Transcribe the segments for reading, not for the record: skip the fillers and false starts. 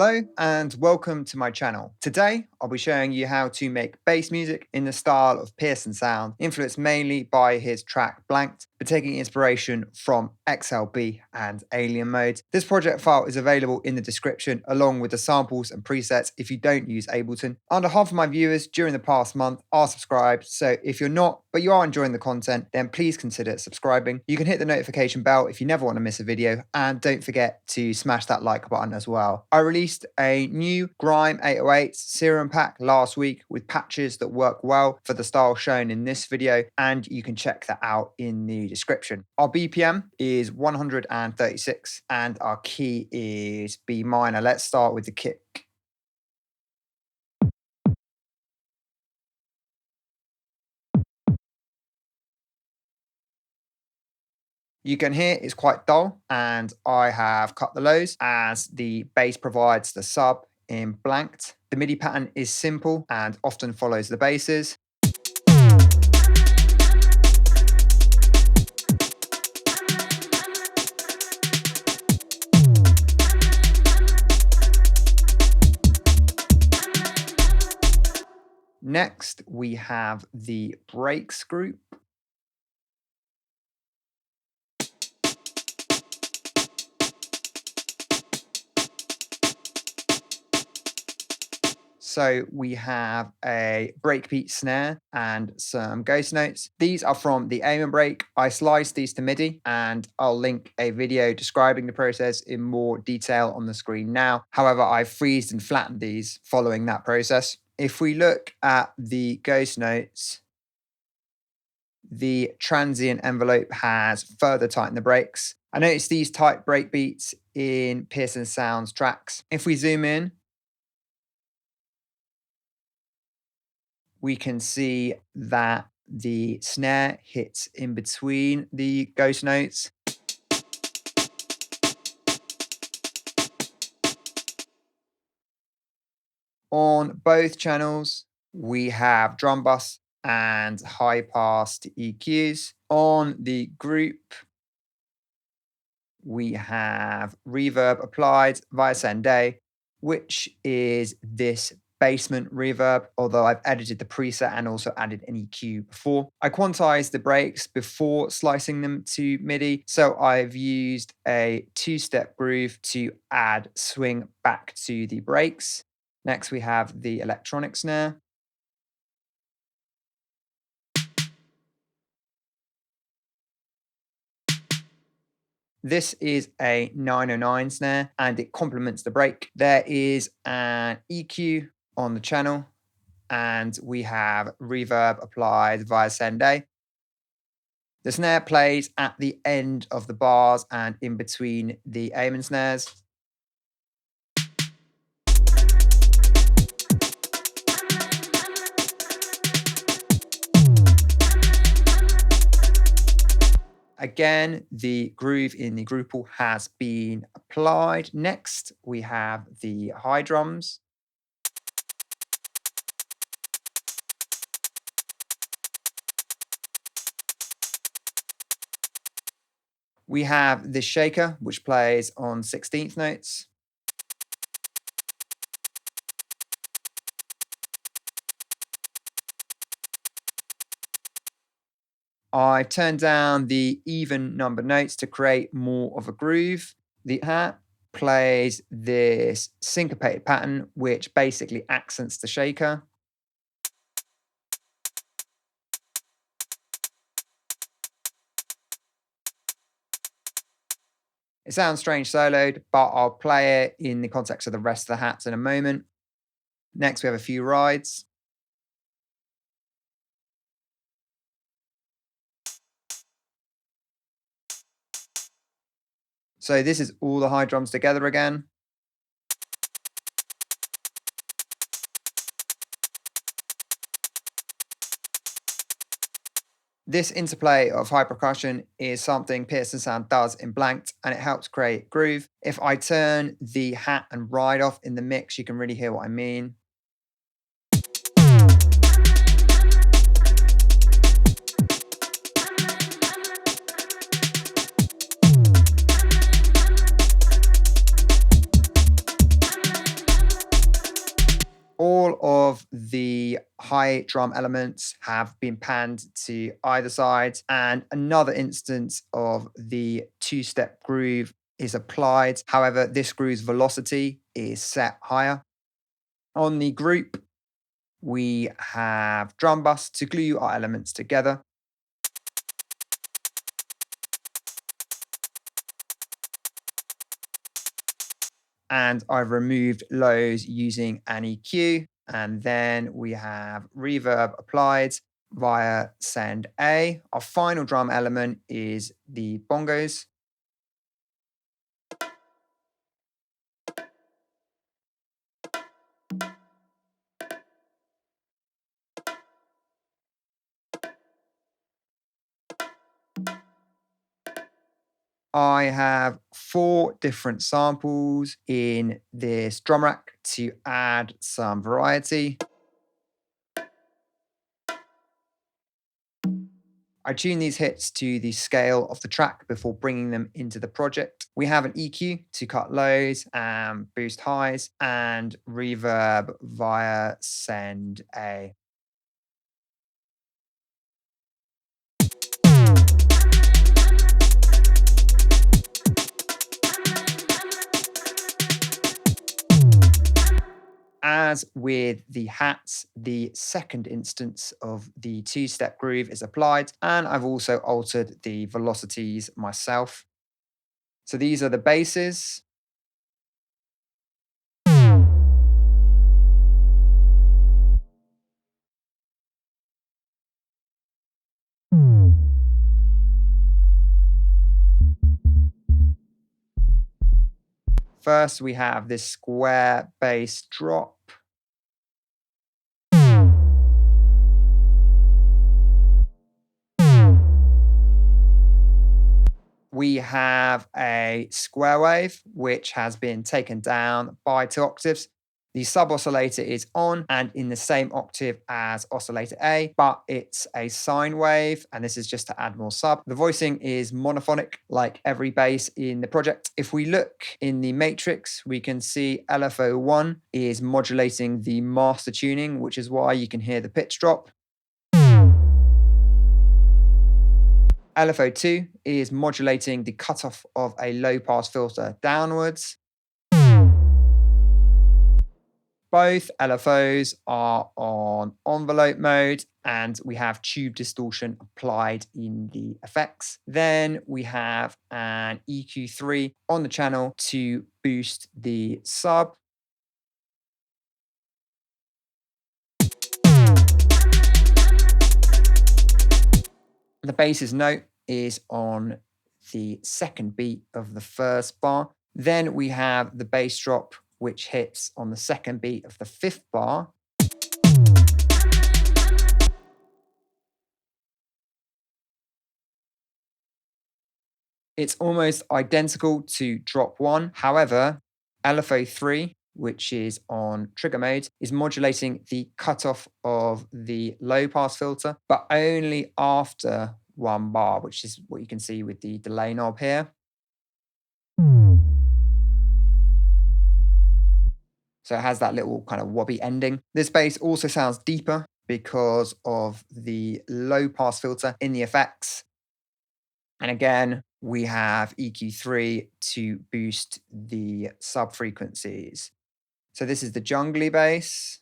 Hello and welcome to my channel. Today I'll be showing you how to make bass music in the style of Pearson Sound, influenced mainly by his track Blanked, but taking inspiration from XLB and Alien Mode. This project file is available in the description along with the samples and presets if you don't use Ableton. Under half of my viewers during the past month are subscribed, so if you're not but you are enjoying the content, then please consider subscribing. You can hit the notification bell if you never want to miss a video, and don't forget to smash that like button as well. I released a new Grime 808 serum pack last week with patches that work well for the style shown in this video, and you can check that out in the description. Our BPM is 136 and our key is B minor. Let's start with the kick. You can hear it's quite dull, and I have cut the lows as the bass provides the sub in Blanked. The MIDI pattern is simple and often follows the basses. Next, we have the breaks group. So we have a breakbeat snare and some ghost notes. These are from the Amen break. I sliced these to MIDI, and I'll link a video describing the process in more detail on the screen now. However, I've freezed and flattened these following that process. If we look at the ghost notes, the transient envelope has further tightened the breaks. I noticed these tight breakbeats in Pearson Sound's tracks. If we zoom in, we can see that the snare hits in between the ghost notes. On both channels, we have drum bus and high pass to EQs. On the group, we have reverb applied via Sende, which is this basement reverb, although I've edited the preset and also added an EQ before. I quantized the breaks before slicing them to MIDI, so I've used a two-step groove to add swing back to the breaks. Next, we have the electronic snare. This is a 909 snare and it complements the break. There is an EQ on the channel, and we have reverb applied via Sende. The snare plays at the end of the bars and in between the Amen snares. Again, the groove in the Drupal has been applied. Next, we have the high drums. We have the shaker, which plays on 16th notes. I've turned down the even number notes to create more of a groove. The hat plays this syncopated pattern, which basically accents the shaker. It sounds strange soloed, but I'll play it in the context of the rest of the hats in a moment. Next, we have a few rides. So this is all the high drums together again. This interplay of high percussion is something Pearson Sound does in Blanked, and it helps create groove. If I turn the hat and ride off in the mix, you can really hear what I mean. All of the high drum elements have been panned to either side, and another instance of the two-step groove is applied. However, this groove's velocity is set higher. On the group, we have drum bus to glue our elements together. And I've removed lows using an EQ. And then we have reverb applied via send A. Our final drum element is the bongos. I have 4 different samples in this drum rack to add some variety. I tune these hits to the scale of the track before bringing them into the project. We have an EQ to cut lows and boost highs, and reverb via send A. As with the hats, the second instance of the two-step groove is applied, and I've also altered the velocities myself. So these are the basses. First, we have this square bass drop. We have a square wave, which has been taken down by 2 octaves. The sub oscillator is on and in the same octave as oscillator A, but it's a sine wave, and this is just to add more sub. The voicing is monophonic, like every bass in the project. If we look in the matrix, we can see LFO1 is modulating the master tuning, which is why you can hear the pitch drop. LFO2 is modulating the cutoff of a low-pass filter downwards. Both LFOs are on envelope mode, and we have tube distortion applied in the effects. Then we have an EQ3 on the channel to boost the sub. The bass's note is on the second beat of the first bar. Then we have the bass drop, which hits on the second beat of the 5th bar. It's almost identical to drop 1. However, LFO3, which is on trigger mode, is modulating the cutoff of the low pass filter, but only after 1 bar, which is what you can see with the delay knob here. So it has that little kind of wobbly ending. This bass also sounds deeper because of the low pass filter in the effects. And again, we have EQ3 to boost the sub frequencies. So this is the jungly bass.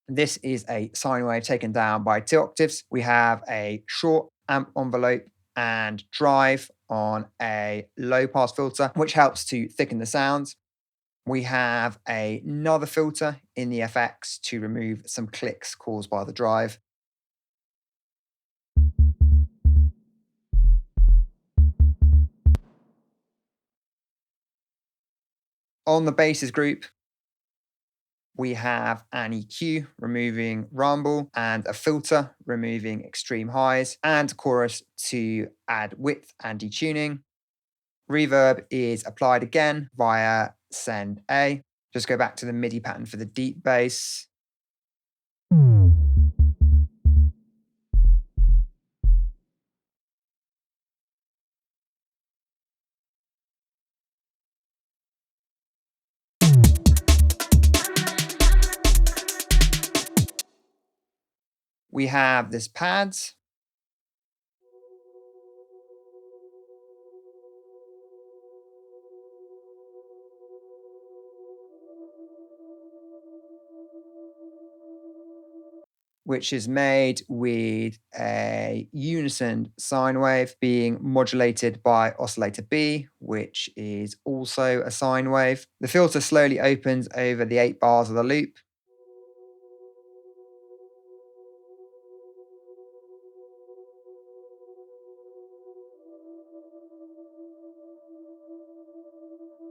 This is a sine wave taken down by 2 octaves. We have a short amp envelope and drive on a low pass filter, which helps to thicken the sounds. We have another filter in the FX to remove some clicks caused by the drive. On the basses group, we have an EQ removing rumble and a filter removing extreme highs, and chorus to add width and detuning. Reverb is applied again via send A. Just go back to the MIDI pattern for the deep bass. We have this pads, which is made with a unison sine wave being modulated by oscillator B, which is also a sine wave. The filter slowly opens over the 8 bars of the loop.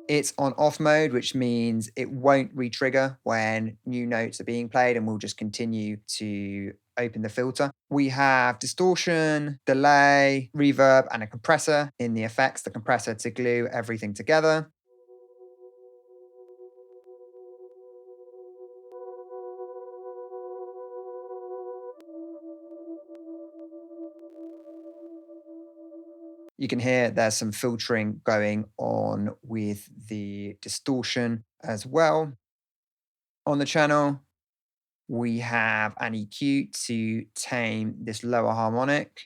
It's on off mode, which means it won't re-trigger when new notes are being played and will just continue to open the filter. We have distortion, delay, reverb, and a compressor in the effects, the compressor to glue everything together. You can hear there's some filtering going on with the distortion as well. On the channel, we have an EQ to tame this lower harmonic.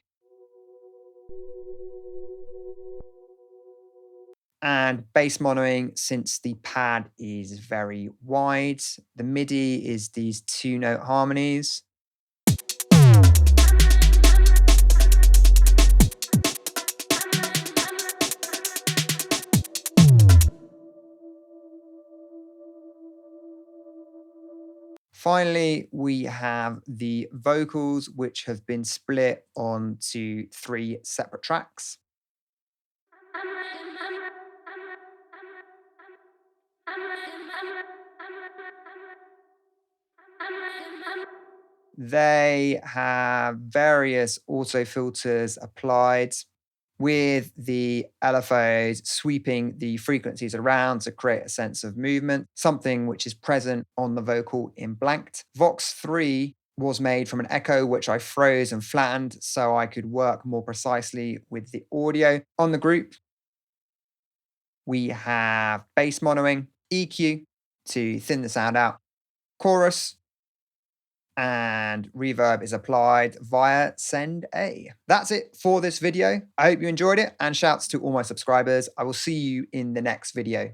And bass monoing, since the pad is very wide, the MIDI is these 2-note harmonies. Finally, we have the vocals, which have been split onto 3 separate tracks. They have various auto filters applied, with the LFOs sweeping the frequencies around to create a sense of movement, something which is present on the vocal in blanked. Vox 3 was made from an echo, which I froze and flattened so I could work more precisely with the audio. On the group, we have bass monoing, EQ to thin the sound out, chorus, and reverb is applied via Send A. That's it for this video. I hope you enjoyed it, and shouts to all my subscribers. I will see you in the next video.